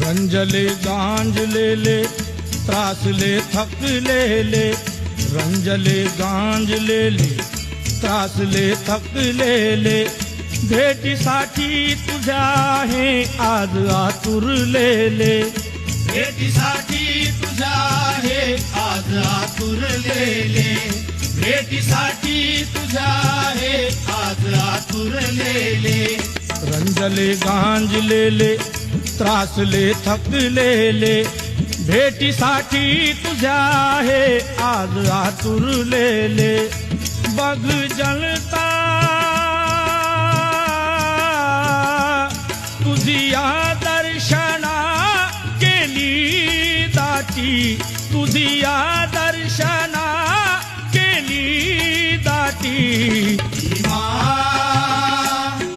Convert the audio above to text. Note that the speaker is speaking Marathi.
रंजले गांजलेले त्रासले थकलेले, रंजले गांजलेले त्रासले थकलेले, भेटीसाठी तुझ्या हे आज आतुरलेले, भेटीसाठी तुझ्या हे आज आतुरलेले, भेटीसाठी तुझ्या हे आज आतुरलेले. रंजले गांजलेले त्रासले थकलेले, भेटीसाठी तुझ्या हे आज आतुरलेले. बघ जळता तुझी या दर्शना केली दाटी, तुझी या